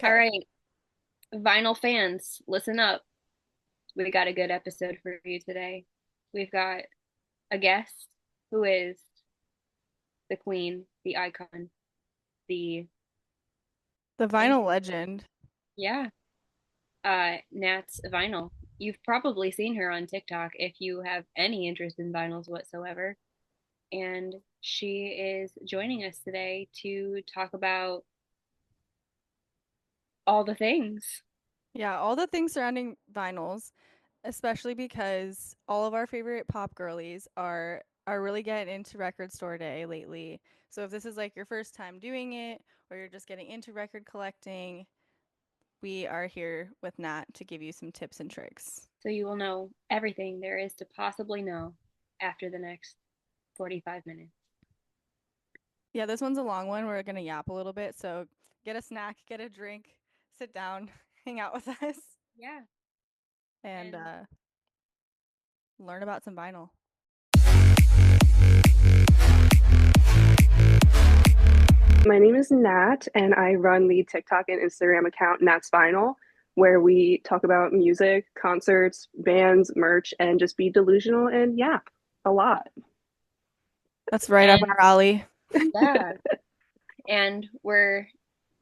All Okay. right, vinyl fans, listen up. We got a good episode for you today. We've got a guest who is the queen, the icon, the The vinyl legend. yeah, Nat's Vinyl. You've probably seen her on TikTok if you have any interest in vinyls whatsoever. And she is joining us today to talk about all the things. Yeah, all the things surrounding vinyls, especially because all of our favorite pop girlies are really getting into record store day lately. So if this is like your first time doing it or you're just getting into record collecting, we are here with Nat to give you some tips and tricks. So you will know everything there is to possibly know after the next 45 minutes. Yeah, this one's a long one. We're gonna yap a little bit, so get a snack, get a drink, sit down, hang out with us, Yeah. and And learn about some vinyl. My name is Nat, and I run the TikTok and Instagram account Nat's Vinyl, where we talk about music, concerts, bands, merch, and just be delusional and yap a lot. That's right up and our alley. yeah, and we're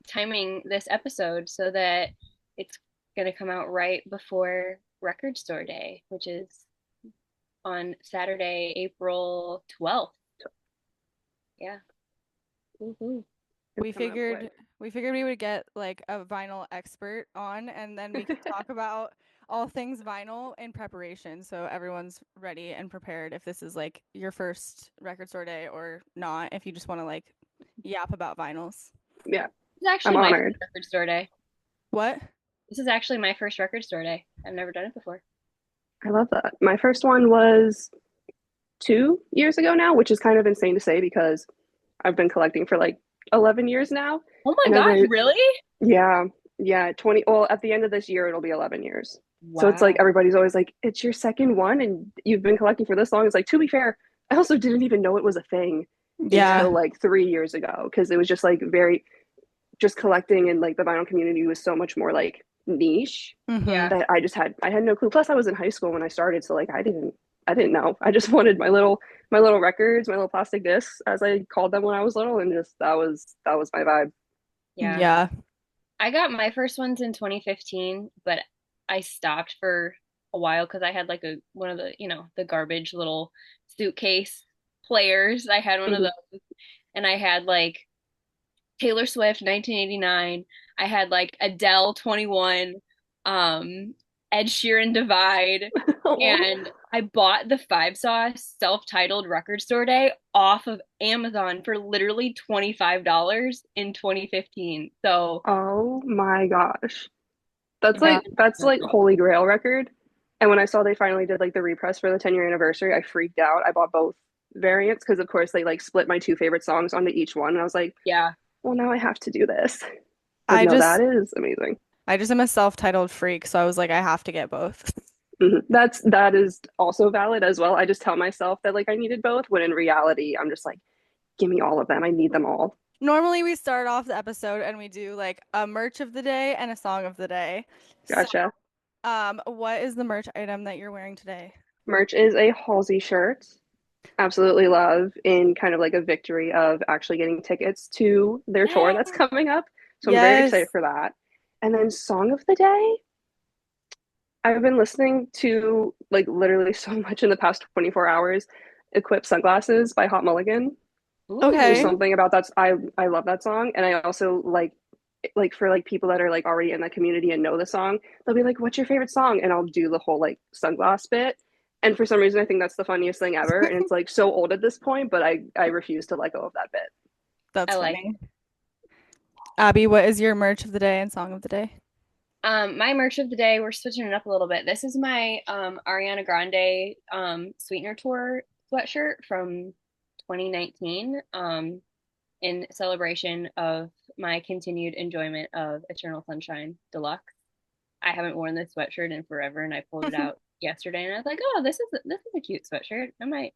timing this episode so that it's going to come out right before Record Store Day, which is on Saturday, April 12th. Yeah. Woohoo. It's We coming up figured quick. we figured we would get like a vinyl expert on and then we could talk about all things vinyl in preparation so everyone's ready and prepared if this is like your first record store day or not if you just want to like yap about vinyls. Yeah, It's I'm actually my first honored. Record Store Day. What? This is actually my first Record Store Day. I've never done it before. I love that. My first one was 2 years ago now, which is kind of insane to say because I've been collecting for like 11 years now. Oh my And gosh, every, really? yeah, yeah, 20, well, at the end of this year, it'll be 11 years. So it's like Wow. everybody's always like, it's your second one and you've been collecting for this long. It's like, to be fair, I also didn't even know it was a thing Yeah. until like 3 years ago because it was just like very, just collecting and like the vinyl community was so much more like niche Mhm. Yeah. that I had no clue. Plus, I was in high school when I started, so like I didn't know. I just wanted my little records, my little plastic discs, as I called them when I was little, and just that was my vibe. Yeah. Yeah. I got my first ones in 2015, but I stopped for a while because I had like a one of the, the garbage little suitcase players. I had one of Mhm. those, and I had like Taylor Swift 1989. I had like Adele 21, um, Ed Sheeran Divide, Oh, and I bought the Five Sauce self-titled Record Store Day off of Amazon for literally $25 in 2015. So oh my gosh, Yeah. that's like holy grail record. And when I saw they finally did like the repress for the 10-year anniversary, I freaked out. I bought both variants because of course they like split my two favorite songs onto each one, and I was like, yeah, well, now I have to do this. But I no, just that is amazing. I just am a self-titled freak, so I was like I have to get both. That is also valid as well. I just tell myself that like I needed both, when in reality, I'm just like, give me all of them. I need them all. Normally we start off the episode and we do like a merch of the day and a song of the day. So, Gotcha. what is the merch item that you're wearing today? Merch is a Halsey shirt. Absolutely love, in kind of like a victory of actually getting tickets to their tour that's coming up. So I'm very excited Yes. for that. And then song of the day, I've been listening to like literally so much in the past 24 hours. Equip Sunglasses by Hot Mulligan. There's Okay. Ooh, something about that. I love that song, and I also like for like people that are like already in that community and know the song, they'll be like, "What's your favorite song?" And I'll do the whole like sunglass bit. And for some reason, I think that's the funniest thing ever. And it's like so old at this point, but I refuse to let go of that bit. I That's like funny. Abby, what is your merch of the day and song of the day? My merch of the day, we're switching it up a little bit. This is my Ariana Grande Sweetener Tour sweatshirt from 2019 in celebration of my continued enjoyment of Eternal Sunshine Deluxe. I haven't worn this sweatshirt in forever, and I pulled it out yesterday, and I was like, "Oh, this is a cute sweatshirt. I might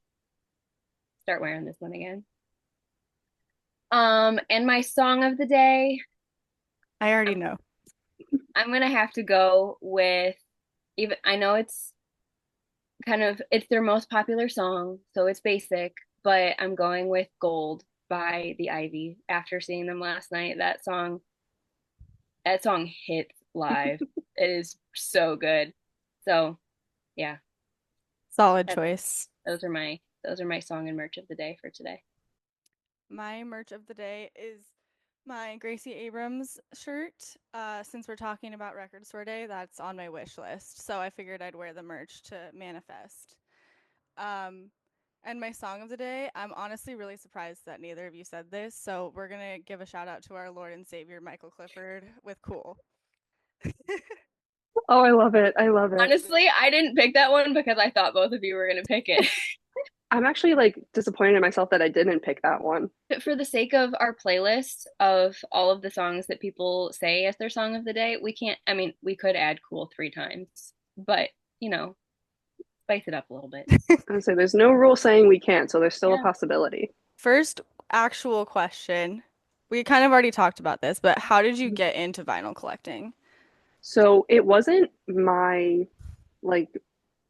start wearing this one again." And my song of the day, I already I'm know. I'm gonna have to go with, even I know it's it's their most popular song, so it's basic, but I'm going with Gold by the Ivy. After seeing them last night, that song hits live. It is so good. So yeah, Solid that's choice. those are my song and merch of the day for today. My merch of the day is my Gracie Abrams shirt. Since we're talking about Record Store Day, that's on my wish list. So I figured I'd wear the merch to manifest. Um, and my song of the day, I'm honestly really surprised that neither of you said this. So we're going to give a shout out to our Lord and Savior, Michael Clifford, with Cool. Oh, I love it. I love it. Honestly, I didn't pick that one because I thought both of you were gonna pick it. I'm actually like disappointed in myself that I didn't pick that one. But for the sake of our playlist of all of the songs that people say as their song of the day, we can't, I mean, we could add Cool 3 times, but you know, spice it up a little bit. I would say there's no rule saying we can't, so there's still a Yeah. possibility. First, actual question. We kind of already talked about this, but how did you get into vinyl collecting? So it wasn't my like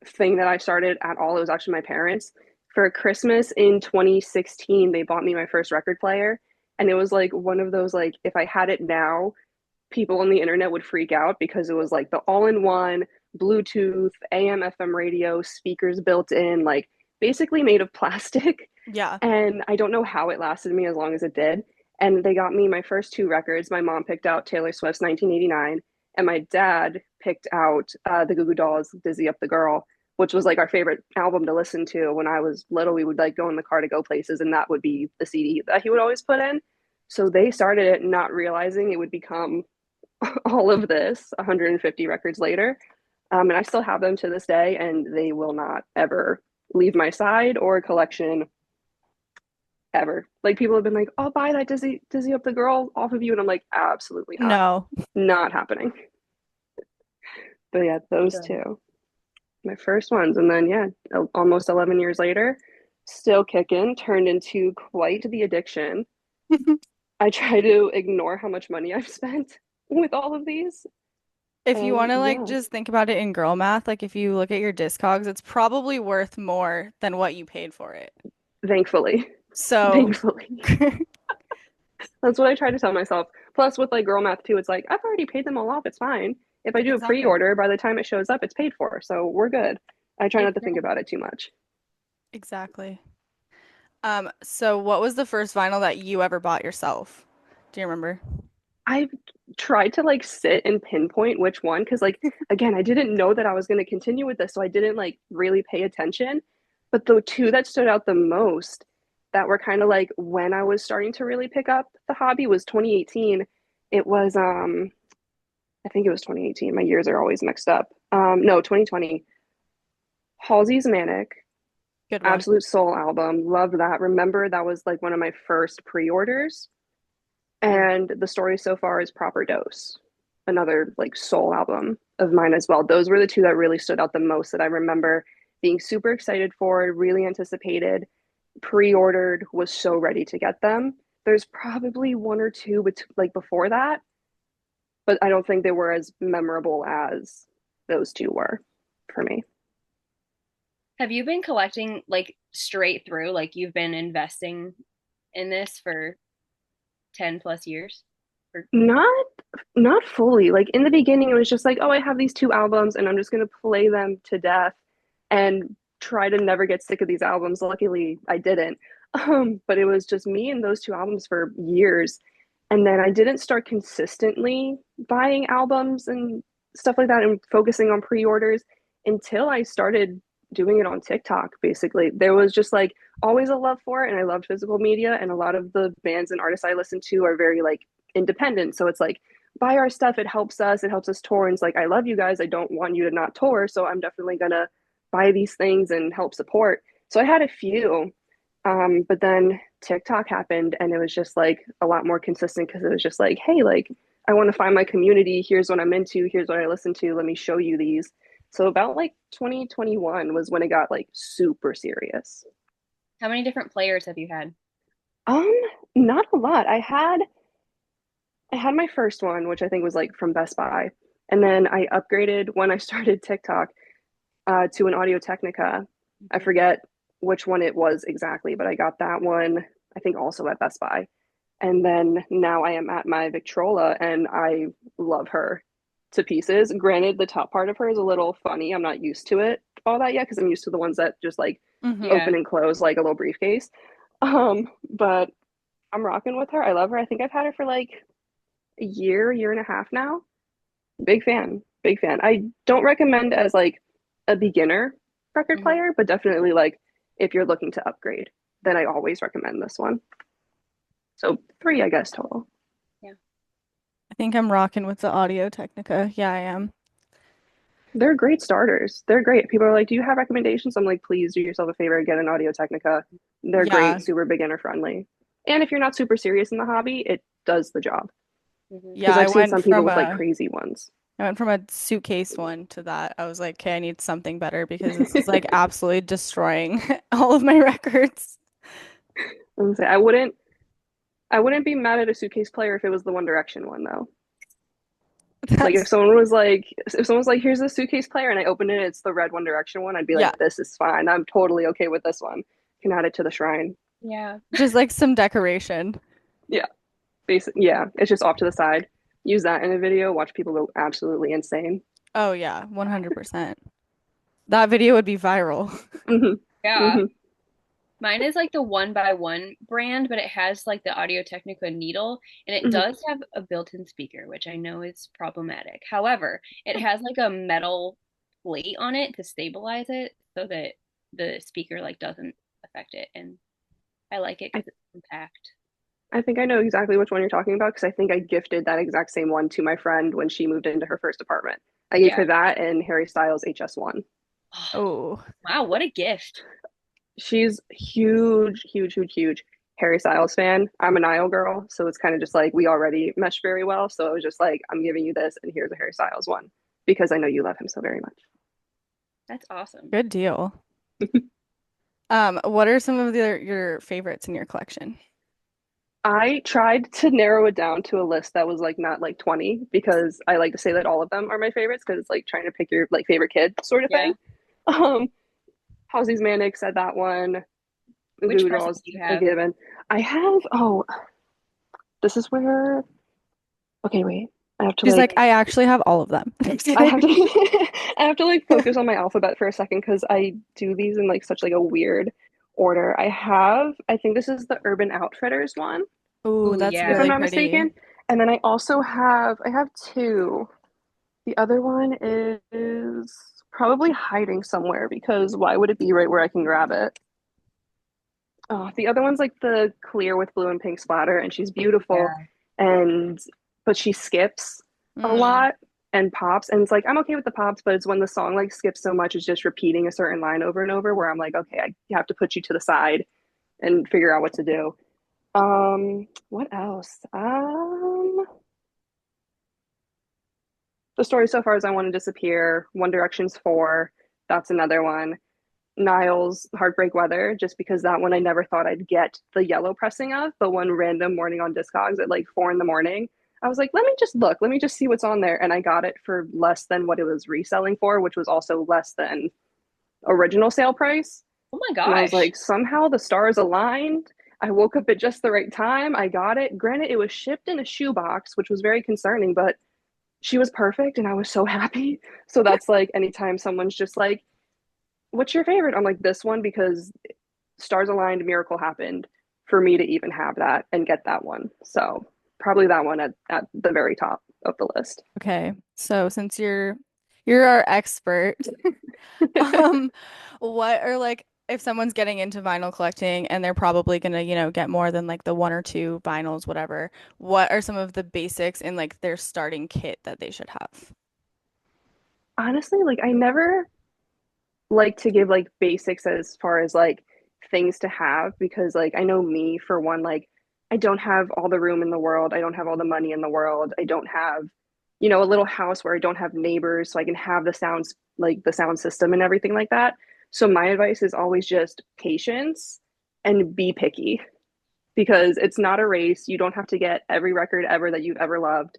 thing that I started at all. It was actually my parents. For Christmas in 2016, they bought me my first record player. And it was like one of those, like, if I had it now, people on the internet would freak out because it was like the all-in-one Bluetooth, AM, FM radio, speakers built in, like basically made of plastic. Yeah. And I don't know how it lasted me as long as it did. And they got me my first two records. My mom picked out Taylor Swift's 1989, and my dad picked out the Goo Goo Dolls' Dizzy Up the Girl, which was like our favorite album to listen to when I was little. We would like go in the car to go places, and that would be the CD that he would always put in. So they started it not realizing it would become all of this 150 records later. And I still have them to this day, and they will not ever leave my side or collection ever. Like people have been like, "I'll buy that Dizzy Up the Girl off of you," and I'm like, absolutely not, No. not happening. But yeah, those Good. two, my first ones, and then yeah, almost 11 years later, still kicking, turned into quite the addiction. I try to ignore how much money I've spent with all of these, If you and want to like yeah, just think about it in girl math, like if you look at your Discogs, it's probably worth more than what you paid for it. thankfully, So, thankfully, that's what I try to tell myself. Plus, with like girl math too, it's like I've already paid them all off. It's fine. If I do a exactly. pre-order, by the time it shows up, it's paid for, so we're good. I try not to think Exactly. about it too much. Exactly. So what was the first vinyl that you ever bought yourself? Do you remember? I've tried to like sit and pinpoint which one because like again, I didn't know that I was going to continue with this, so I didn't like really pay attention. But the two that stood out the most that were kind of like when I was starting to really pick up the hobby was 2018. It was I think it was 2018. My years are always mixed up. No, 2020. Halsey's Manic, Good one. Absolute Soul album. Loved that. Remember that was like one of my first pre-orders. And the story so far is Proper Dose, another like soul album of mine as well. Those were the two that really stood out the most that I remember being super excited for, really anticipated, pre-ordered, was so ready to get them. There's probably one or two like before that, but I don't think they were as memorable as those two were for me. Have you been collecting like straight through, like you've been investing in this for 10 plus years? Or, Not not fully. Like in the beginning, it was just like, oh, I have these two albums and I'm just gonna play them to death and try to never get sick of these albums. Luckily, I didn't. But it was just me and those two albums for years. And then I didn't start consistently buying albums and stuff like that and focusing on pre-orders until I started doing it on TikTok, basically. There was just like always a love for it, and I loved physical media, and a lot of the bands and artists I listen to are very like independent. So it's like buy our stuff, it helps us tour. And it's like, I love you guys. I don't want you to not tour. So I'm definitely gonna buy these things and help support. So I had a few. But then TikTok happened and it was just like a lot more consistent because it was just like, hey, like I want to find my community. Here's what I'm into. Here's what I listen to. Let me show you these. So about like 2021 was when it got like super serious. how many different players have you had? Um, Not a lot. I had my first one, which I think was like from Best Buy, And then I upgraded when I started TikTok to an Audio Technica. I Mhm. forget which one it was exactly, but I got that one, I think, also at Best Buy. And then now I am at my Victrola and I love her to pieces. Granted, the top part of her is a little funny. I'm not used to it all that yet because I'm used to the ones that just like Mm-hmm. Yeah. open and close like a little briefcase. But I'm rocking with her. I love her. I think I've had her for like a year and a half now. Big fan. Big fan. I don't recommend as like a beginner record Mhm. player, but definitely like if you're looking to upgrade, then I always recommend this one. So three, I guess, total. Yeah. I think I'm rocking with the Audio Technica. Yeah, I am. They're great starters. They're great. People are like, "Do you have recommendations?" I'm like, "Please do yourself a favor, get an Audio Technica. They're Yeah, great, super beginner friendly. And if you're not super serious in the hobby, it does the job." Mhm. yeah. Because I've seen some people with like crazy ones. I went from a suitcase one to that. I was like, okay, I need something better because this is like absolutely destroying all of my records. I wouldn't be mad at a suitcase player if it was the One Direction one though. Like That's if someone's like, here's a suitcase player, and I open it, it's the red One Direction one, I'd be yeah, like, this is fine. I'm totally okay with this one. Can add it to the shrine. Yeah. just like some decoration. Yeah, yeah, it's just off to the side. Use that in a video, watch people go absolutely insane. Oh yeah, 100%. That video would be viral. Hmm. Yeah. Hmm. Mine is like the One by One brand, but it has like the Audio Technica needle, and it Hmm. does have a built-in speaker, which I know is problematic. However, it has like a metal plate on it to stabilize it so that the speaker like doesn't affect it, and I like it I, because it's compact. I think I know exactly which one you're talking about because I think I gifted that exact same one to my friend when she moved into her first apartment. I gave Yeah. her that and Harry Styles HS1. Oh, Wow, what a gift. She's huge, huge, huge, huge Harry Styles fan. I'm a Niall girl, so it's kind of just like we already mesh very well. So it was just like, I'm giving you this, and here's a Harry Styles one because I know you love him so very much. That's awesome. good deal. What are some of your favorites in your collection? I tried to narrow it down to a list that was like not like 20 because I like to say that all of them are my favorites because it's like trying to pick your like favorite kid sort of Yeah. thing. Um, Halsey's Manic said that one. Which Goo present Dolls do you a have? given. I have this is where okay, wait. I have to She's like, like I actually have all of them. Just I kidding. have to I have to like focus on my alphabet for a second because I do these in like such like a weird order. I think this is the Urban Outfitters one, Ooh, Ooh, that's if yeah. I'm really not pretty. mistaken. And then I have two. The other one is probably hiding somewhere because why would it be right where I can grab it? Oh, the other one's like the clear with blue and pink splatter, and she's beautiful, Yeah. and but she skips a Mm. lot and pops, and it's like I'm okay with the pops, but it's when the song like skips so much, it's just repeating a certain line over and over, where I'm like, okay, I have to put you to the side and figure out what to do. What else? The story so far is I Want to Disappear. One Direction's Four. That's another one. Niall's Heartbreak Weather, just because that one I never thought I'd get the yellow pressing of, but one random morning on Discogs at like 4 in the morning, I was like, let me just look, let me just see what's on there. And I got it for less than what it was reselling for, which was also less than original sale price. Oh my And I was gosh. like, somehow the stars aligned. I woke up at just the right time. I got it. Granted, it was shipped in a shoebox, which was very concerning, but she was perfect and I was so happy. So that's like anytime someone's just like, what's your favorite? I'm like, this one because stars aligned, miracle happened for me to even have that and get that one. So probably that one at the very top of the list. Okay. So since you're our expert, um, what are like if someone's getting into vinyl collecting and they're probably gonna, get more than like the one or two vinyls, whatever, what are some of the basics in like their starting kit that they should have? Honestly, like I never like to give like basics as far as like things to have because like I know me for one, like I don't have all the room in the world. I don't have all the money in the world. I don't have, a little house where I don't have neighbors so I can have the sounds like the sound system and everything like that. So my advice is always just patience and be picky because it's not a race. You don't have to get every record ever that you've ever loved.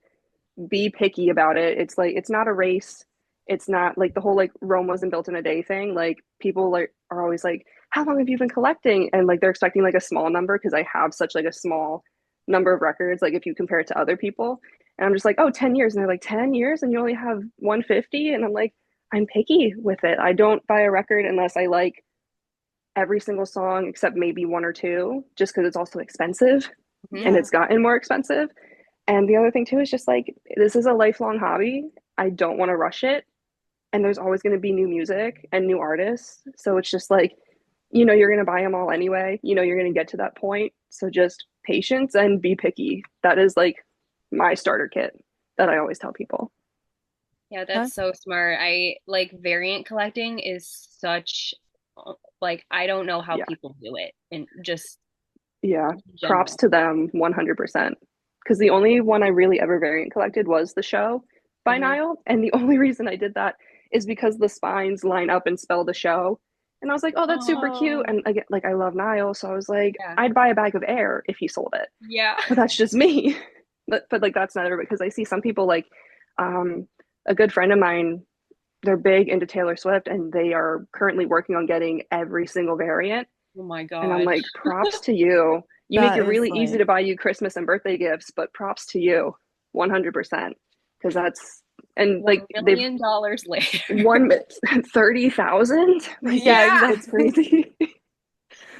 be picky about it. It's like it's not a race. It's not like the whole like Rome wasn't built in a day thing. Like people like are always like, how long have you been collecting? And like they're expecting like a small number because I have such like a small number of records, like if you compare it to other people. And I'm just like, oh, 10 years. And they're like, 10 years and you only have 150. And I'm like, I'm picky with it. I don't buy a record unless I like every single song except maybe one or two, just because it's also expensive and Yeah. it's gotten more expensive. And the other thing too is just like this is a lifelong hobby. I don't want to rush it. And there's always going to be new music and new artists. So it's just like, you're going to buy them all anyway. You're going to get to that point. So just patience and be picky. That is like my starter kit that I always tell people. Yeah, Huh? that's so smart. I like variant collecting is such like I don't know how Yeah. people do it and just Yeah. in Props general. to them 100%. Because the only one I really ever variant collected was the show by Hmm. Nile. And the only reason I did that is because the spines line up and spell the show. And I was like, oh, that's super cute. Oh, And I get like, I love Nile. So I was like, yeah. I'd buy a bag of air if he sold it. Yeah. But that's just me. But like, that's not everybody. Because I see some people like, um, a good friend of mine, they're big into Taylor Swift and they are currently working on getting every single variant. Oh my And I'm God. like, props to you. You make That it is really easy like to buy you Christmas and birthday gifts, but props to you 100%. Because that's, and $1 like they've million later. won 30,000. Like yeah, it's exactly. crazy.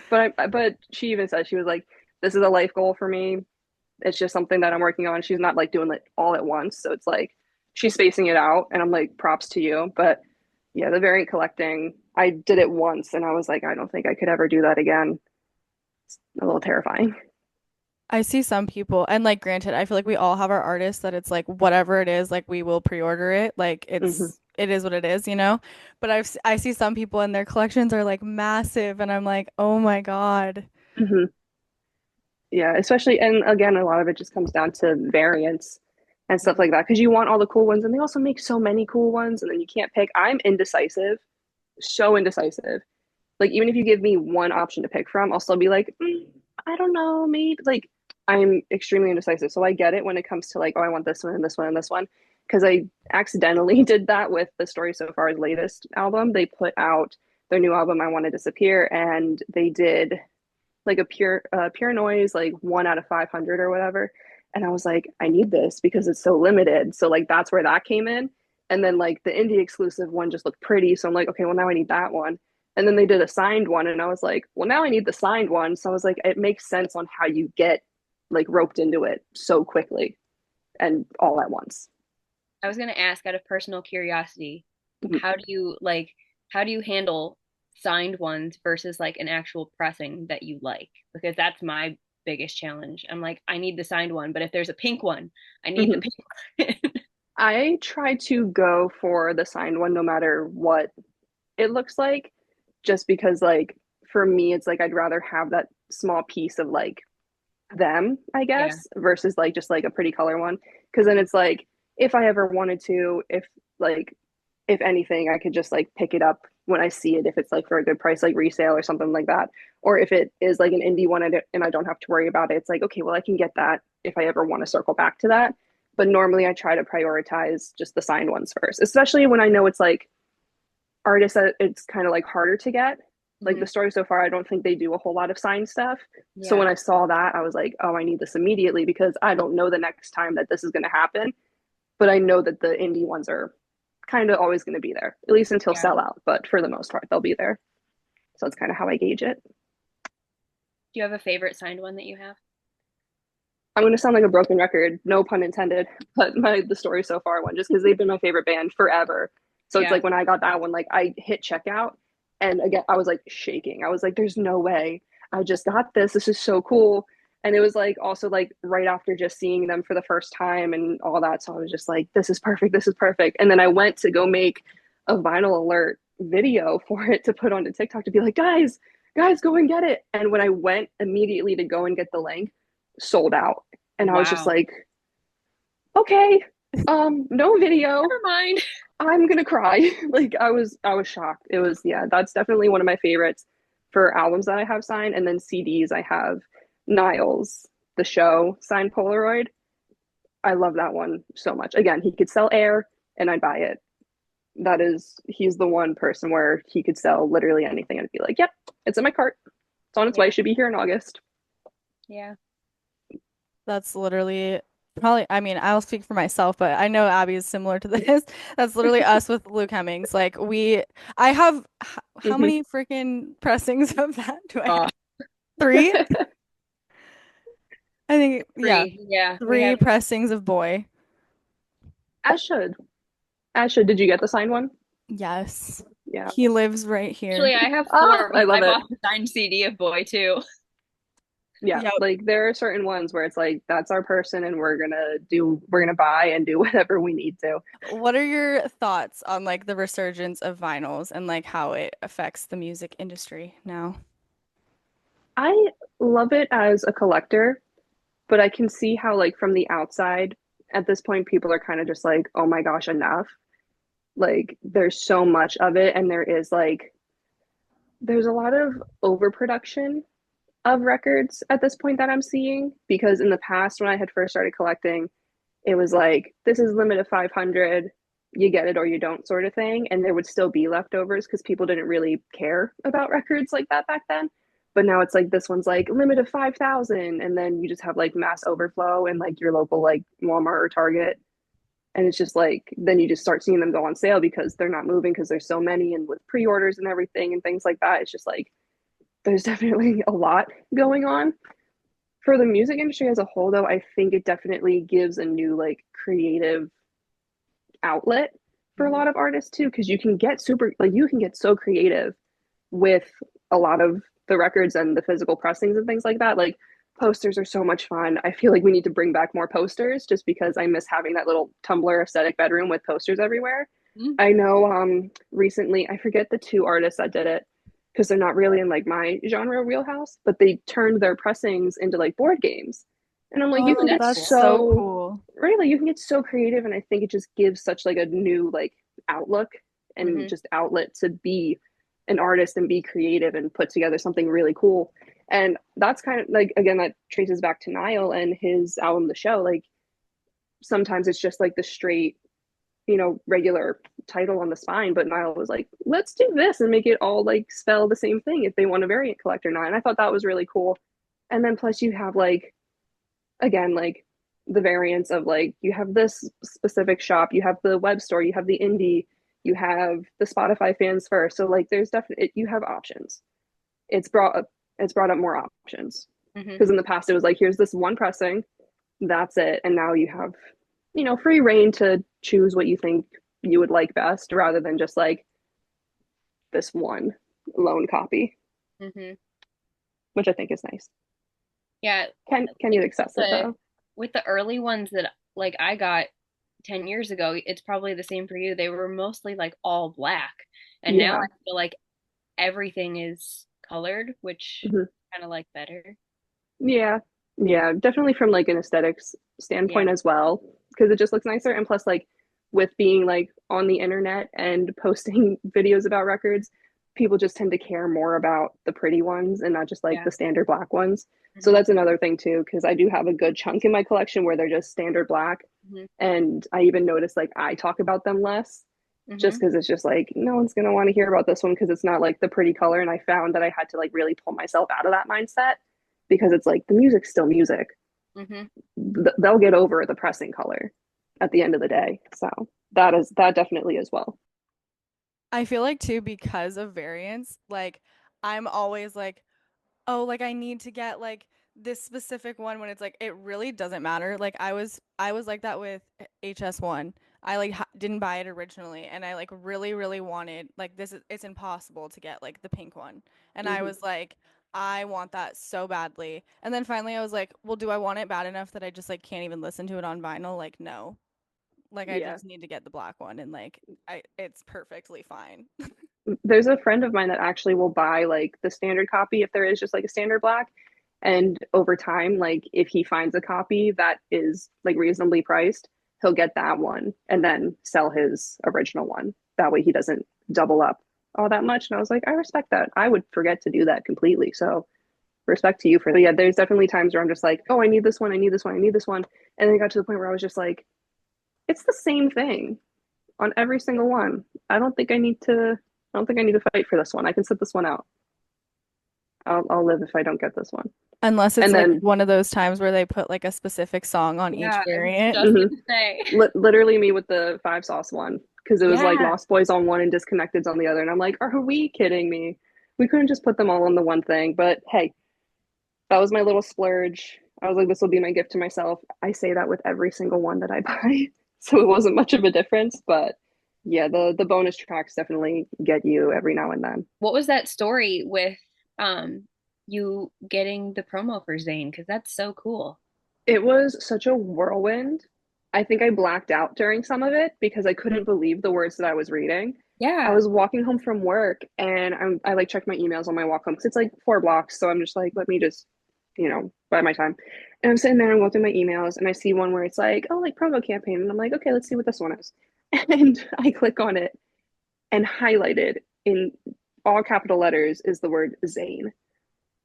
But she even said, she was like, this is a life goal for me. It's just something that I'm working on. She's not like doing it all at once. So it's like she's spacing it out. And I'm like, props to you. But yeah, the variant collecting, I did it once and I was like, I don't think I could ever do that again. It's a little terrifying. I see some people, and like, granted, I feel like we all have our artists that it's like whatever it is, like we will pre-order it. Like Hmm. it is what it is, you know? But I see some people and their collections are like massive, and I'm like, oh my God. Hmm. Yeah, especially, and again, a lot of it just comes down to variants and stuff Mhm. like that because you want all the cool ones, and they also make so many cool ones, and then you can't pick. I'm indecisive, so indecisive. Like even if you give me one option to pick from, I'll still be like, I don't know, maybe like I'm extremely indecisive. So I get it when it comes to like, oh, I want this one and this one and this one. Because I accidentally did that with the Story So Far's latest album. They put out their new album, I Want to Disappear, and they did like a pure noise, like 1 out of 500 or whatever. And I was like, I need this because it's so limited. So like that's where that came in. And then like the indie exclusive one just looked pretty. So I'm like, okay, well now I need that one. And then they did a signed one, and I was like, well now I need the signed one. So I was like, it makes sense on how you get like roped into it so quickly and all at once. I was gonna ask out of personal curiosity, Mhm. how do you like how do you handle signed ones versus like an actual pressing that you like? Because that's my biggest challenge. I'm like, I need the signed one, but if there's a pink one, I need the Mhm. pink one. I try to go for the signed one no matter what it looks like, just because like for me it's like I'd rather have that small piece of like them, I Yeah. guess, versus like just like a pretty color one. Because then Mhm. it's like if I ever wanted to, like if anything, I could just like pick it up when I see it if it's like for a good price, like resale or something like that. Or if it is like an indie one and I don't have to worry about it, it's like okay, well I can get that if I ever want to circle back to that. But normally I try to prioritize just the signed ones first, especially when I know it's like artists that it's kind of like harder to get. Like Mhm. the Story So Far, I don't think they do a whole lot of signed stuff. So Yeah. when I saw that, I was like, oh, I need this immediately because I don't know the next time that this is going to happen. But I know that the indie ones are kind of always going to be there, at least until Yeah. Do sellout. But for the most part, they'll be there. So that's kind of how I gauge it. you have a favorite signed one that you have? I'm going to sound like a broken record, no pun intended, but the Story So Far one, just because they've been my favorite band forever. So it's Yeah. like when I got that one, like I hit checkout and again, I was like shaking. I was like, there's no way. I just got this. This is so cool. And it was like also like right after just seeing them for the first time and all that. So I was just like, this is perfect. This is perfect. And then I went to go make a vinyl alert video for it to put onto TikTok to be like, guys, go and get it. And when I went immediately to go and get the link, sold out. And I was just Wow. like, okay, no video. Never mind. I'm gonna cry. Like I was shocked. It was yeah, that's definitely one of my favorites for albums that I have signed. And then CDs I have Niles, the show, signed Polaroid. I love that one so much. Again, he could sell air and I'd buy it. He's the one person where he could sell literally anything and be like, yep, it's in my cart. It's on its way. Yeah. Should be here in August. Yeah. That's literally probably, I mean, I'll speak for myself, but I know Abby is similar to this. That's literally us with Luke Hemmings. Like I have how Mm-hmm. many freaking pressings of that do I Uh, have? Three? I think, yeah, Three. Yeah. We three have pressings of Boy. as should. As should. Did you get the signed one? Yes. Yeah. He lives right here. actually I have Ah, four. I love I it. bought the signed CD of Boy too. Yeah. Yep. Like there are certain ones where it's like, that's our person and we're gonna buy and do whatever we need to. What are your thoughts on like the resurgence of vinyls and like how it affects the music industry now? I love it as a collector, but I can see how, like, from the outside, at this point, people are kind of just like, oh my gosh, enough. Like, there's so much of it, and there's a lot of overproduction of records at this point that I'm seeing. Because in the past, when I had first started collecting, it was like, this is limited 500, you get it or you don't, sort of thing. And there would still be leftovers because people didn't really care about records like that back then. But now it's like this one's like limited 5,000. And then you just have like mass overflow in like your local like Walmart or Target. And it's just like, then you just start seeing them go on sale because they're not moving because there's so many. And with pre orders and everything and things like that, it's just like, there's definitely a lot going on. For the music industry as a whole, though, I think it definitely gives a new like creative outlet for a Mhm. lot of artists too, because you can get so creative with a lot of the records and the physical pressings and things like that. Like posters are so much fun. I feel like we need to bring back more posters just because I miss having that little Tumblr aesthetic bedroom with posters everywhere. Mm. I know recently, I forget the two artists that did it because they're not really in like my genre wheelhouse, but they turned their pressings into like board games. And I'm like, you Oh, can get That's that's cool. so so cool. right, like you can get so creative, and I think it just gives such like a new like outlook and Hmm. just outlet to be an artist and be creative and put together something really cool. And that's kind of like, again, that traces back to Niall and his album The Show. Like sometimes it's just like the straight, regular title on the spine, but Niall was like, let's do this and make it all like spell the same thing if they want a variant collector now. And I thought that was really cool. And then plus you have like, again, like the variants of like, you have this specific shop, you have the web store, you have the indie, you have the Spotify fans first. So like there's definitely, you have options. It's brought up it's brought up more options. Hmm. Because in the past it was like, here's this one pressing, that's it. And now you have, free reign to choose what you think you would like best rather than just like this one lone copy, Hmm. which I think is nice. Yeah. Can you access it The though? with the early ones that like I got 10 years ago, it's probably the same for you. They were mostly like all black. And now Yeah. I feel like everything is colored, which Mhm. kind of like better. Yeah. Yeah, definitely from like an aesthetics Yeah. standpoint as well, because it just looks nicer. And plus, like with being like on the internet and posting videos about records, people just tend to care more about the pretty ones and not just like Yeah. the standard black ones. So Hmm. that's another thing too, because I do have a good chunk in my collection where they're just standard black. Hmm. And I even notice like I talk about them less just Hmm. because it's just like no one's gonna want to hear about this one because it's not like the pretty color. And I found that I had to like really pull myself out of that mindset because it's like the music's still music. Hmm. They'll get over the pressing color at the end of the day. So that definitely as well. I feel like too because of variants, like I'm always like, oh, like I need to get like this specific one when it's like it really doesn't matter. Like I was like that with HS1. I like didn't buy it originally and I like really wanted like it's impossible to get like the pink one. And I Mm-hmm. was like I want that so badly. And then finally I was like, well, do I want it bad enough that I just like can't even listen to it on vinyl? Like no. Like I Yeah. just need to get the black one and like it's perfectly fine. There's a friend of mine that actually will buy like the standard copy if there is just like a standard black. And over time, like if he finds a copy that is like reasonably priced, he'll get that one and then sell his original one. That way he doesn't double up all that much. And I was like, I respect that. I would forget to do that completely. So respect to you for yeah, there's definitely times where I'm just like, oh, I need this one, I need this one, I need this one. And then it got to the point where I was just like, it's the same thing on every single one. I don't think I need to fight for this one. I can sit this one out. I'll live if I don't get this one. Unless it's And like then one of those times where they put like a specific song on each Yeah, I was variant. just mhm, gonna say. literally me with the 5 sauce one because it was like Yeah. Lost Boys on one and Disconnected's on the other. And I'm like, are we kidding me? We couldn't just put them all on the one thing. But hey, that was my little splurge. I was like, this will be my gift to myself. I say that with every single one that I buy. So it wasn't much of a difference. But yeah, the bonus tracks definitely get you every now and then. What was that story with um you getting the promo for Zayn? Because that's so cool. It was such a whirlwind. I think I blacked out during some of it because I couldn't believe the words that I was reading. I Yeah. was walking home from work and I like checked my emails on my walk home because it's like 4 blocks. So I'm just like, let me just, buy my time. And I'm sitting there and going through my emails and I see one where it's like, oh, like promo campaign. And I'm like, okay, let's see what this one is. And I click on it and highlighted in all capital letters is the word Zane.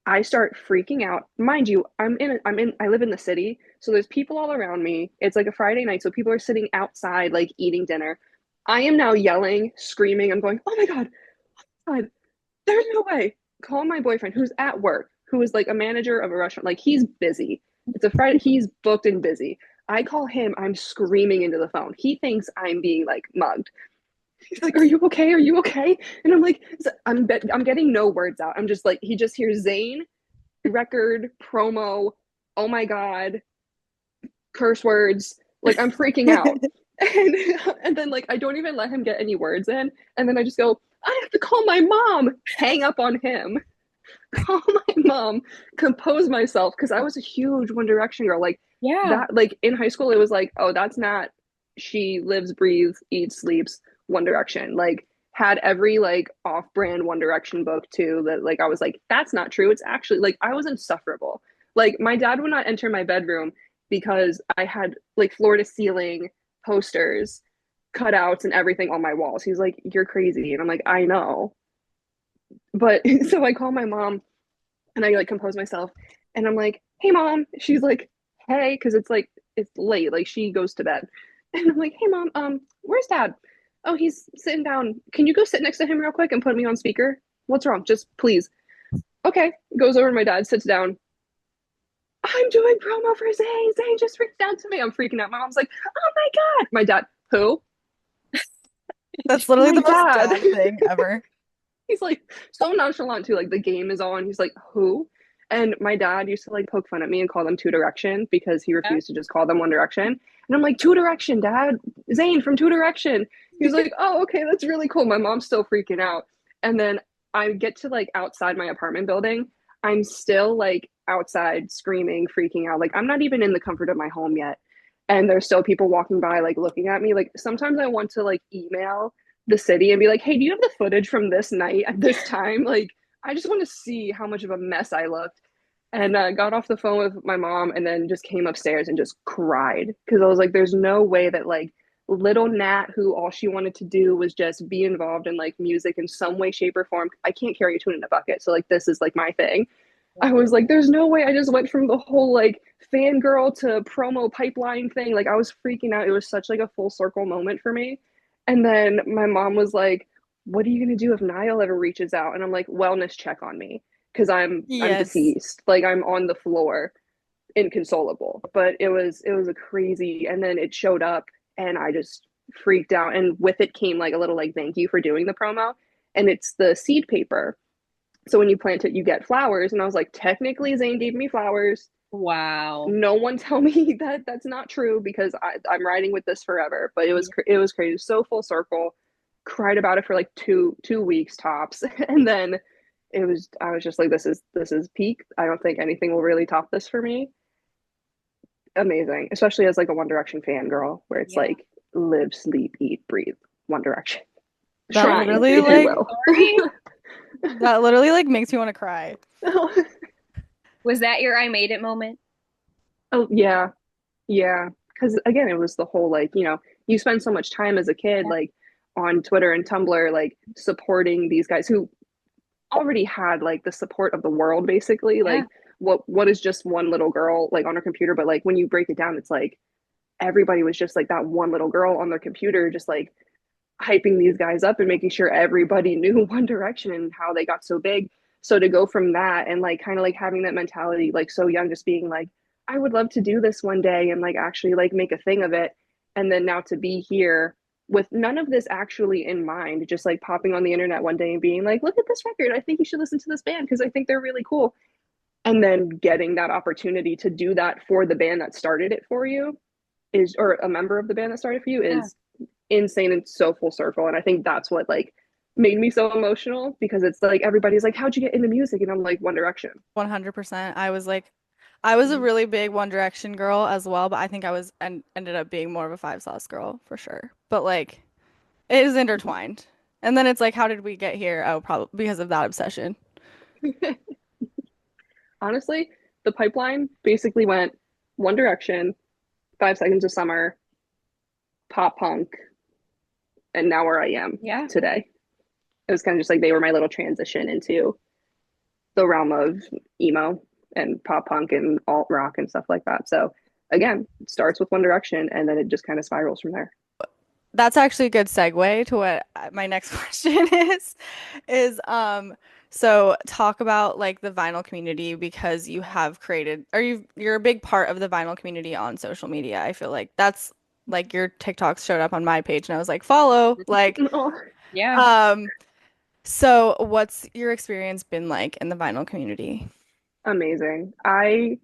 I start freaking out. Mind you, I live in the city, so there's people all around me. It's like a Friday night, so people are sitting outside like eating dinner. I am now yelling, screaming. I'm going, "Oh my God. God, there's no way." Call my boyfriend who's at work, who is like a manager of a restaurant. Like he's busy. It's a Friday, he's booked and busy. I call him, I'm screaming into the phone. He thinks I'm being like mugged. He's like, "Are you okay? Are you okay?" And I'm like, I'm getting no words out. I'm just like, he just hears Zane record promo, oh my god, curse words, like I'm freaking out. and and then like I don't even let him get any words in, and then I just go, I have to call my mom, hang up on him, call my mom, compose myself because I was a huge One Direction girl. Like Yeah. that, like in high school it was like, oh, that's not, she lives, breathes, eats, sleeps One Direction. Like had every like off-brand One Direction book too, that like I was like, that's not true. It's actually like I was insufferable. Like my dad would not enter my bedroom because I had like floor to ceiling posters, cutouts and everything on my walls. He's like, you're crazy. And I'm like, I know. But so I call my mom and I like compose myself and I'm like, hey mom. She's like, hey, because it's like it's late, like she goes to bed. And I'm like, hey mom, where's dad? Oh, he's sitting down. Can you go sit next to him real quick and put me on speaker? What's wrong? Just please. Okay. Goes over to my dad, sits down. I'm doing promo for Zane. Zane just reached out to me. I'm freaking out. My mom's like, oh my God. My dad, who? That's literally My the most dad. dad thing ever. He's like so nonchalant too. Like the game is on. He's like, who? And my dad used to like poke fun at me and call them Two Direction because he Yeah. refused to just call them One Direction. And I'm like, Two Direction, Dad. Zayn from Two Direction. He's like, oh, okay, that's really cool. My mom's still freaking out. And then I get to like outside my apartment building. I'm still like outside screaming, freaking out. Like I'm not even in the comfort of my home yet. And there's still people walking by, like looking at me. Like sometimes I want to like email the city and be like, hey, do you have the footage from this night at this time? Like, I just want to see how much of a mess I looked. And got off the phone with my mom and then just came upstairs and just cried because I was like, there's no way that like little Nat, who all she wanted to do was just be involved in like music in some way, shape, or form. I can't carry a tune in a bucket. So like, this is like my thing. I was like, there's no way I just went from the whole like fangirl to promo pipeline thing. Like I was freaking out. It was such like a full circle moment for me. And then my mom was like, what are you gonna do if Niall ever reaches out? And I'm like, wellness check on me. Because I'm Yes. deceased. Like I'm on the floor, inconsolable. But it was a crazy, and then it showed up and I just freaked out. And with it came like a little like thank you for doing the promo. And it's the seed paper. So when you plant it, you get flowers. And I was like, technically, Zayn gave me flowers. Wow. No one tell me that that's not true because I'm riding with this forever. But it was crazy. So full circle. Cried about it for like two weeks tops, and then I was just like, this is peak. I don't think anything will really top this for me. Amazing, especially as like a One Direction fan girl, where it's Yeah. like live, sleep, eat, breathe One Direction. That Shrine, literally if you like will. Sorry. that literally like makes me want to cry. Was that your I made it moment? Oh yeah, yeah. Because again, it was the whole like, you spend so much time as a kid, Yeah. like on Twitter and Tumblr, like supporting these guys who already had like the support of the world basically. Yeah. Like what is just one little girl like on her computer, but like when you break it down, it's like everybody was just like that one little girl on their computer, just like hyping these guys up and making sure everybody knew One Direction and how they got so big. So to go from that and like kind of like having that mentality like so young, just being like, I would love to do this one day and like actually like make a thing of it. And then now to be here with none of this actually in mind, just like popping on the internet one day and being like, look at this record. I think you should listen to this band because I think they're really cool. And then getting that opportunity to do that for the band that started it for you is, or a member of the band that started for you Yeah. is insane and so full circle. And I think that's what like made me so emotional because it's like everybody's like, how'd you get into music? And I'm like, One Direction. 100%. I was a Mhm. really big One Direction girl as well, but I think I was and ended up being more of a Five Sauce girl for sure. But like it is intertwined. And then it's like, how did we get here? Oh, probably because of that obsession. Honestly, the pipeline basically went One Direction, 5 Seconds of Summer, pop punk, and now where I am Yeah. today. It was kind of just like they were my little transition into the realm of emo and pop punk and alt rock and stuff like that. So again, it starts with One Direction and then it just kind of spirals from there. That's actually a good segue to what my next question is so talk about like the vinyl community because you have created or you're a big part of the vinyl community on social media. I feel like that's like your TikToks showed up on my page and I was like, follow. Like, Oh, Yeah. um, so what's your experience been like in the vinyl community? amazing. I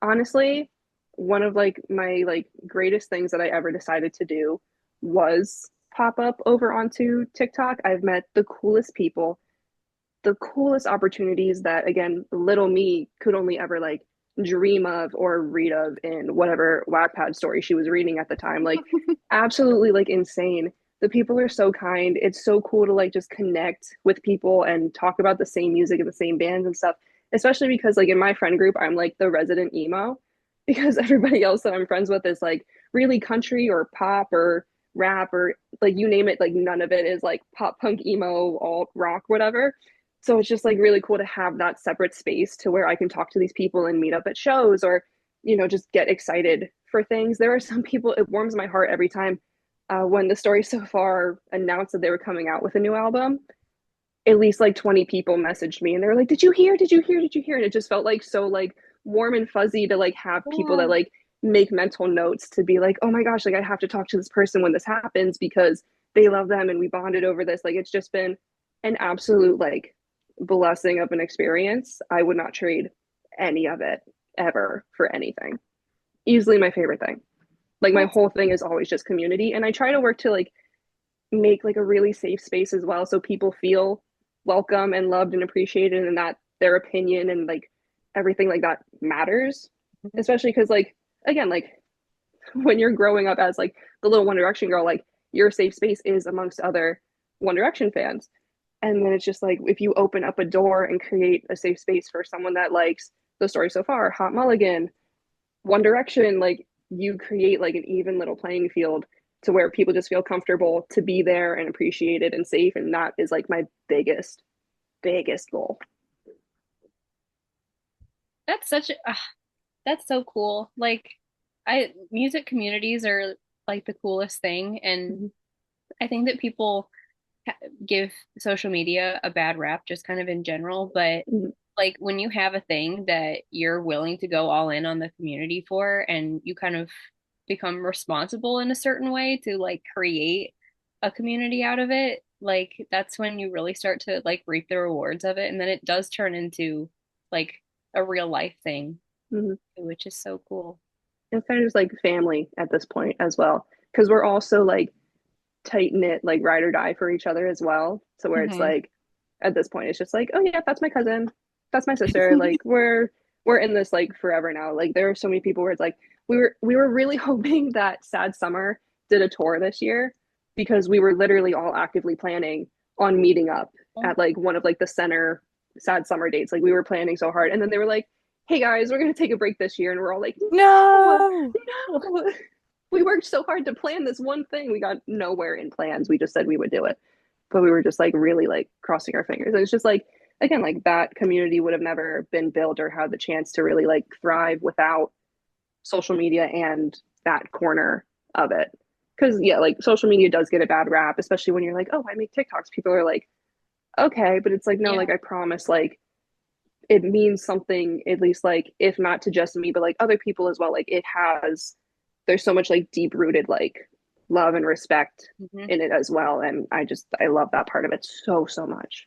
honestly, one of like my like greatest things that I ever decided to do was pop up over onto TikTok. I've met the coolest people, the coolest opportunities that again, little me could only ever like dream of or read of in whatever Wattpad story she was reading at the time. Like absolutely like insane. The people are so kind. It's so cool to like just connect with people and talk about the same music and the same bands and stuff. Especially because like in my friend group, I'm like the resident emo because everybody else that I'm friends with is like really country or pop or rap or like you name it, like none of it is like pop punk emo alt rock whatever. So it's just like really cool to have that separate space to where I can talk to these people and meet up at shows or, just get excited for things. There are some people, it warms my heart every time when the Story So Far announced that they were coming out with a new album. At least like 20 people messaged me and they were like, did you hear? Did you hear? Did you hear? And it just felt like so like warm and fuzzy to like have people Yeah. that like make mental notes to be like, oh my gosh, like I have to talk to this person when this happens because they love them and we bonded over this. Like it's just been an absolute like blessing of an experience. I would not trade any of it ever for anything. Easily my favorite thing. Like my That's whole thing is always just community. And I try to work to like make like a really safe space as well so people feel welcome and loved and appreciated and that their opinion and like everything like that matters. Especially because like again, like when you're growing up as like the little One Direction girl, like your safe space is amongst other One Direction fans. And then it's just like if you open up a door and create a safe space for someone that likes the Story So Far, Hot Mulligan, One Direction, like you create like an even little playing field to where people just feel comfortable to be there and appreciated and safe. And that is like my biggest goal. that's such a that's so cool. Like I music communities are like the coolest thing and Mm-hmm. I think that people give social media a bad rap just kind of in general, but Mm-hmm. like when you have a thing that you're willing to go all in on the community for and you kind of become responsible in a certain way to like create a community out of it, like that's when you really start to like reap the rewards of it and then it does turn into like a real life thing, Mm-hmm. which is so cool. It's kind of just like family at this point as well. Because we're also like tight knit, like ride or die for each other as well. So where it's Hmm. like at this point, it's just like, oh yeah, that's my cousin, that's my sister. Like we're in this like forever now. Like there are so many people where it's like we were really hoping that Sad Summer did a tour this year because we were literally all actively planning on meeting up at like one of like the center Sad Summer dates. Like we were planning so hard, and then they were like, "Hey guys, we're gonna take a break this year," and we're all like, "No, No. no." We worked so hard to plan this one thing. We got nowhere in plans. We just said we would do it. But we were just like really like crossing our fingers. And it's just like again, like that community would have never been built or had the chance to really like thrive without social media and that corner of it. Because yeah, like social media does get a bad rap, especially when you're like, oh, I make TikToks. People are like, okay, but it's like, no, Yeah. like I promise, like it means something, at least like if not to just me, but like other people as well. Like it has, there's so much like deep rooted like love and respect Hmm. in it as well. And I love that part of it so, so much.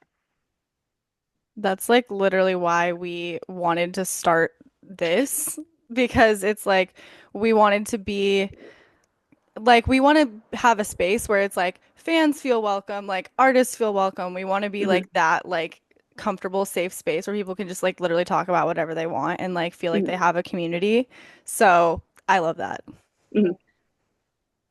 That's like literally why we wanted to start this because it's like we wanted to be like we want to have a space where it's like fans feel welcome, like artists feel welcome. We want to be Mm-hmm. like that like comfortable, safe space where people can just like literally talk about whatever they want and like feel like Mm-hmm. they have a community. So, I love that. Mm-hmm.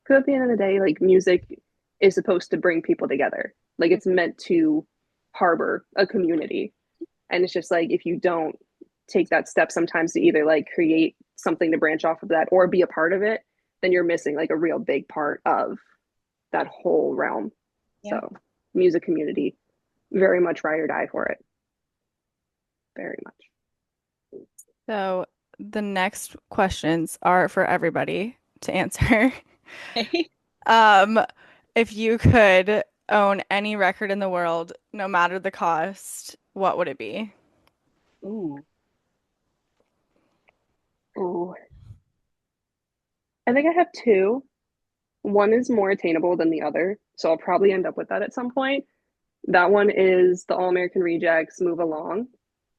Because at the end of the day, like music is supposed to bring people together. Like it's meant to harbor a community. And it's just like if you don't take that step sometimes to either like create something to branch off of that or be a part of it, then you're missing like a real big part of that whole realm. Yeah. So music community, very much ride or die for it. Very much. So, the next questions are for everybody to answer. Um, if you could own any record in the world, no matter the cost, what would it be? Ooh. Oh, I think I have two. One is more attainable than the other, so I'll probably end up with that at some point. That one is the All American Rejects Move Along.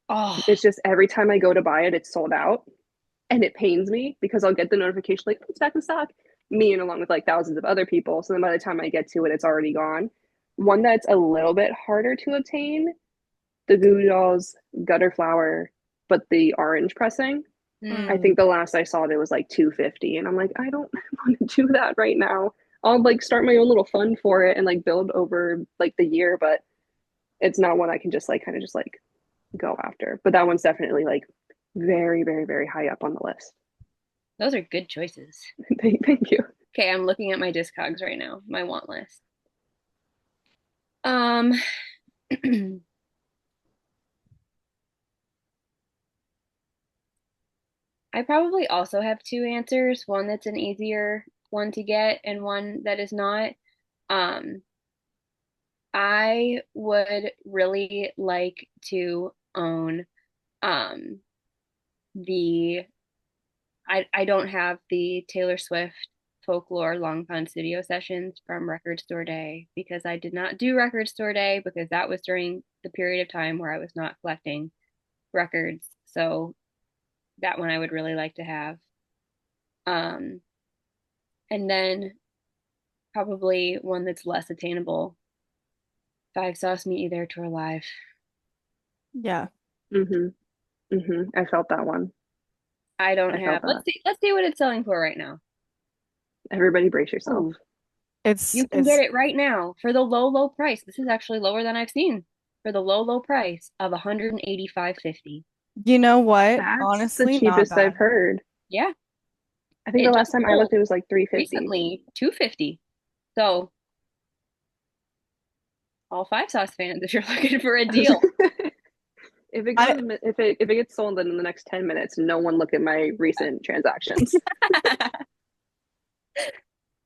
Oh, It's just every time I go to buy it, it's sold out. And it pains me because I'll get the notification like, oh, it's back in stock. Me and along with like thousands of other people. So then by the time I get to it, it's already gone. One that's a little bit harder to obtain, the Goo Dolls Gutter Flower, but the orange pressing. I mm. Mm. think the last I saw it was like 250, and I'm like, I don't want to do that right now. I'll like start my own little fund for it and like build over like the year, but it's not one I can just like kind of just like go after. But that one's definitely like very, very, very high up on the list. Those are good choices. Thank you. Okay, I'm looking at my Discogs right now, my want list. Um, I probably also have two answers, one that's an easier one to get and one that is not. Um, I would really like to own um the I don't have the Taylor Swift Folklore Long Pond Studio sessions from Record Store Day because I did not do Record Store Day because that was during the period of time where I was not collecting records. So that one I would really like to have. Um, and then probably one that's less attainable. Five Sauce Meet You There Tour Live. Yeah. Mm-hmm. Mm-hmm. I felt that one. I don't I felt have. that. Let's see what it's selling for right now. Everybody brace yourself. Ooh, It's you can get it's it right now for the low price. This is actually lower than I've seen for the low price of 185.50. you know what? That's the Honestly, not cheapest I've bad. heard. Yeah, I think the it last just time I sold looked, it was like 350. recently 250. So all Five Sauce fans, if you're looking for a deal. If it I goes, if it gets sold in the next 10 minutes, no one look at my recent transactions.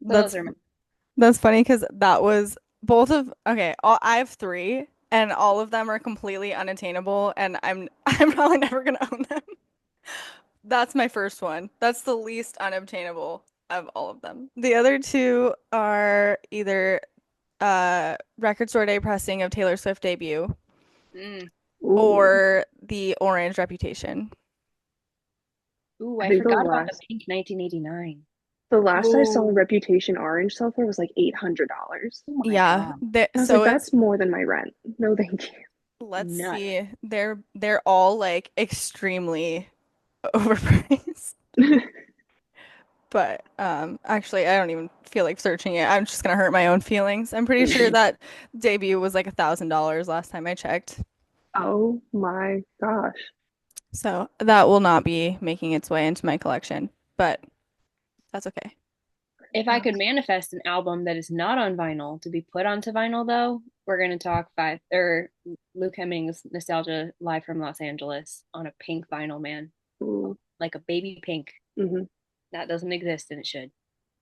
Those that's are that's funny because that was both of okay, I have three and all of them are completely unattainable and I'm probably never gonna own them. That's my first one. That's the least unobtainable of all of them. The other two are either Record Store Day pressing of Taylor Swift debut mm. Ooh, or the Orange Reputation. Ooh, I I think forgot about the pink 1989. the last I saw Ooh. Reputation Orange sell for was like $800. Oh my Yeah, God. I was like, so it's that's more than my rent. No, thank let's Nuts. see. They're all like extremely overpriced. you. But actually I don't even feel like searching it. I'm just gonna hurt my own feelings. I'm pretty sure that debut was like $1,000 last time I checked. Oh my gosh. So that will not be making its way into my collection, but that's okay. If I could manifest an album that is not on vinyl to be put onto vinyl, though, we're gonna talk five or Luke Hemmings nostalgia live from Los Angeles on a pink vinyl, man, Ooh. like a baby pink Hmm. that doesn't exist and it should.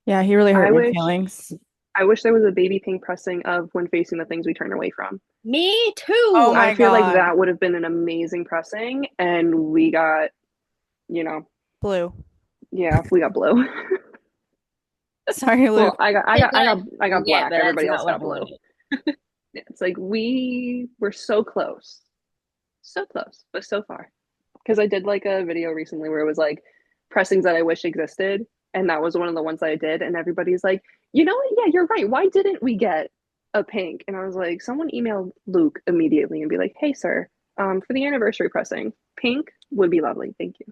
Yeah, he really hurt I my wish feelings. I wish there was a baby pink pressing of When Facing the Things We Turn Away From. Me Oh too. I my feel like God. that would have been an amazing pressing, and we got, you know, Blue. yeah, we got blue. Sorry, Well, Luke. I got Yeah, black. but that's Everybody not else what I got blue. wanted. Yeah, it's like we were so close, but so far. Because I did like a video recently where it was like pressings that I wish existed, and that was one of the ones that I did, and everybody's like, you know what? Yeah, you're right. Why didn't we get a pink? And I was like, someone emailed Luke immediately and be like, hey, sir, for the anniversary pressing, pink would be lovely. Thank you.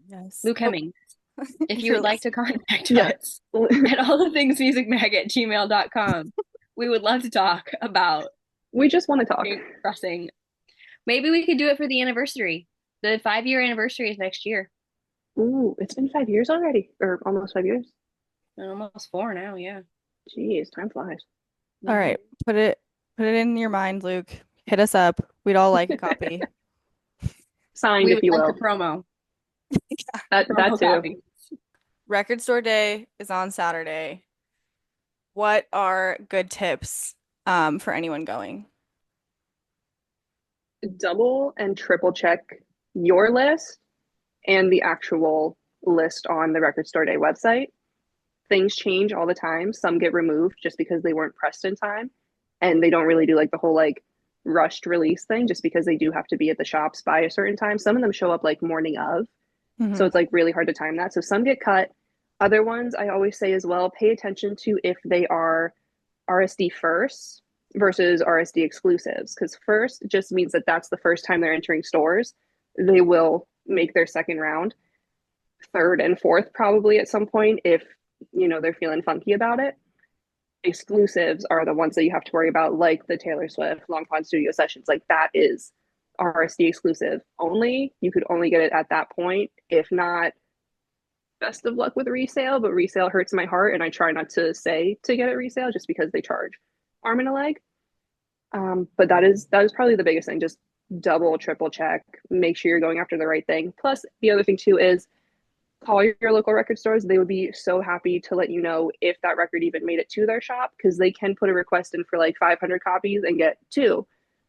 Yes. Luke Oh, Hemmings, if if you you're would like to listening. contact Yeah. us at allthingsmusicmag@gmail.com, we would love to talk about We just want to talk. pink pressing. Maybe we could do it for the anniversary. The 5-year anniversary is next year. Ooh, it's been 5 years already, or almost 5 years. Almost 4 now, yeah. Jeez, time flies. All right. Put it in your mind, Luke. Hit us up. We'd all like a copy. Signed, We if would you like the will. promo. That Promo too. copy. Record Store Day is on Saturday. What are good tips for anyone going? Double and triple check your list and the actual list on the Record Store Day website. Things change all the time. Some get removed just because they weren't pressed in time, and they don't really do like the whole like rushed release thing just because they do have to be at the shops by a certain time. Some of them show up like morning of, so Hmm. it's like really hard to time that. So some get cut. Other ones, I always say as well, pay attention to if they are RSD first versus RSD exclusives, because first just means that that's the first time they're entering stores. They will make their second round, third and fourth probably at some point if they're feeling funky about it. Exclusives are the ones that you have to worry about, like the Taylor Swift Long Pond Studio Sessions. Like that is RSD exclusive only. You could only get it at that point. If not, best of luck with resale, but resale hurts my heart, and I try not to say to get it resale just because they charge arm and a leg. But that is probably the biggest thing. Just double, triple check, make sure you're going after the right thing. Plus, the other thing too is call your local record stores. They would be so happy to let you know if that record even made it to their shop, because they can put a request in for like 500 copies and get two.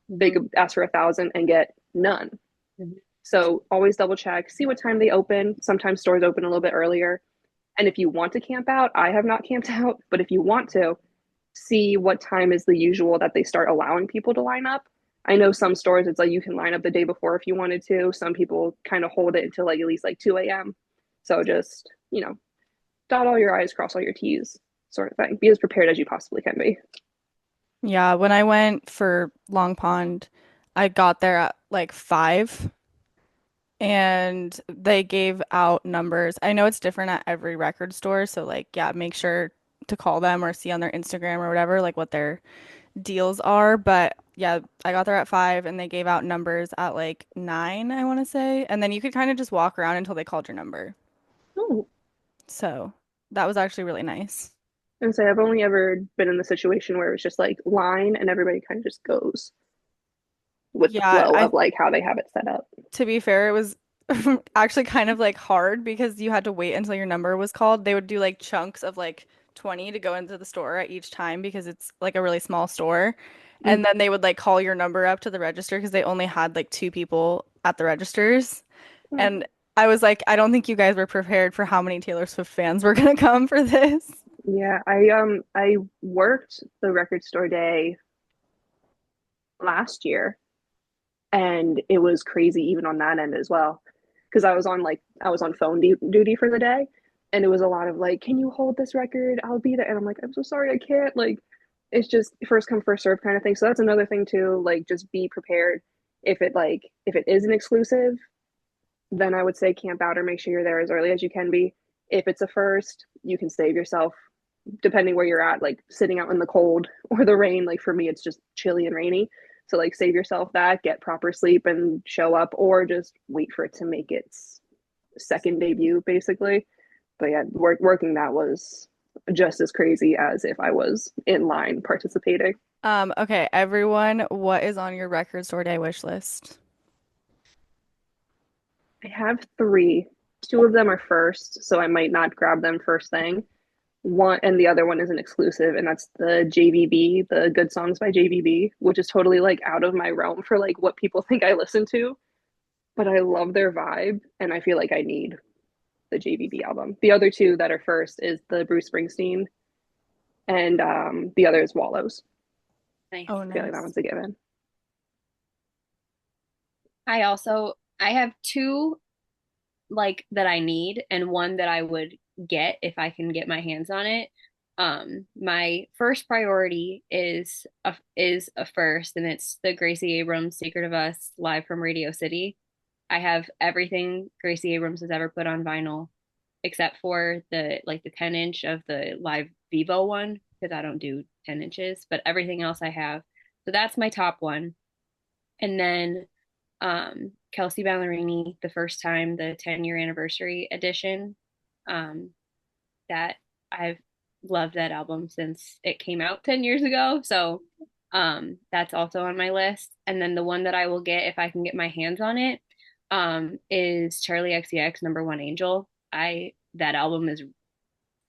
They Mm-hmm. could ask for 1,000 and get none. Mm-hmm. So always double check, see what time they open. Sometimes stores open a little bit earlier. And if you want to camp out, I have not camped out, but if you want to, see what time is the usual that they start allowing people to line up. I know some stores it's like you can line up the day before if you wanted to. Some people kind of hold it until like at least like 2 a.m. So just, dot all your I's, cross all your T's sort of thing. Be as prepared as you possibly can be. Yeah, when I went for Long Pond, I got there at like 5 and they gave out numbers. I know it's different at every record store, so like yeah, make sure to call them or see on their Instagram or whatever like what their deals are. But yeah, I got there at 5 and they gave out numbers at like 9, I want to say. And then you could kind of just walk around until they called your number. Oh, So that was actually really nice. and say I've only ever been in the situation where it was just like line and everybody kind of just goes with the Yeah, flow I of like how they have it set up. to be fair, it was actually kind of like hard because you had to wait until your number was called. They would do like chunks of like 20 to go into the store at each time because it's like a really small store. And then they would like call your number up to the register because they only had like 2 people at the registers. Mm-hmm. And I was like, I don't think you guys were prepared for how many Taylor Swift fans were gonna come for this. Yeah, I worked the record store day last year, and it was crazy even on that end as well, because I was on phone duty for the day, and it was a lot of like, can you hold this record? I'll be there, and I'm like, I'm so sorry, I can't. Like, it's just first come first serve kind of thing. So that's another thing too. Like, just be prepared. If it is an exclusive, then I would say camp out or make sure you're there as early as you can be. If it's a first, you can save yourself depending where you're at, like sitting out in the cold or the rain. Like for me, it's just chilly and rainy. So like save yourself that, get proper sleep and show up, or just wait for it to make its second debut, basically. But yeah, working that was just as crazy as if I was in line participating. Okay, everyone, what is on your record store day wish list? I have three. Two of them are first, so I might not grab them first thing. One and the other one is an exclusive, and that's the JVB, the Good Songs by JVB, which is totally like out of my realm for like what people think I listen to. But I love their vibe, and I feel like I need the JVB album. The other two that are first is the Bruce Springsteen, and the other is Wallows. Nice. Oh, I feel like that nice. one's a given. I have two like that I need and one that I would get if I can get my hands on it. My first priority is a first, and it's the Gracie Abrams Secret of Us live from Radio City. I have everything Gracie Abrams has ever put on vinyl, except for the 10-inch of the live Vivo one, because I don't do 10 inches, but everything else I have. So that's my top one. And then Kelsea Ballerini, the first time, the 10-year anniversary edition. Um, that I've loved that album since it came out 10 years ago. So that's also on my list. And then the one that I will get if I can get my hands on it is Charlie XCX Number One Angel. That album is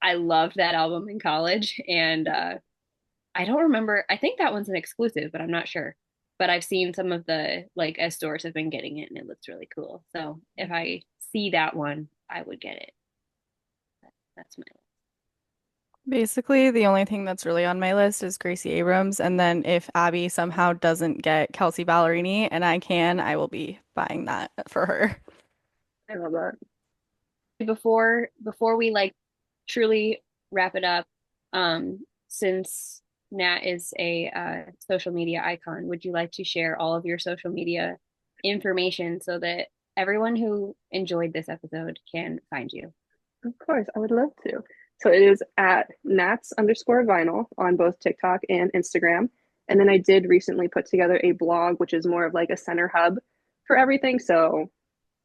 I loved that album in college, and I don't remember. I think that one's an exclusive, but I'm not sure. But I've seen some of the like as stores have been getting it, and it looks really cool. So if I see that one, I would get it. That's my Basically, the only thing that's really on my list is Gracie Abrams, and then if Abby somehow doesn't get Kelsea Ballerini and I can, I will be buying that for her. I love that. before we like truly wrap it up. Since Nat is a social media icon, would you like to share all of your social media information so that everyone who enjoyed this episode can find you? Of course, I would love to. So it is at Nats underscore vinyl on both TikTok and Instagram. And then I did recently put together a blog, which is more of like a center hub for everything. So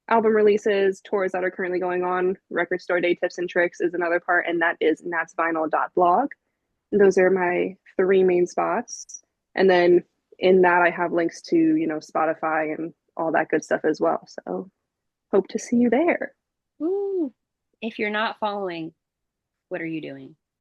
album releases, tours that are currently going on, record store day tips and tricks is another part, and that is natsvinyl.blog. And those are my three main spots. And then in that I have links to, Spotify and all that good stuff as well. So hope to see you there. Ooh. If you're not following, what are you doing?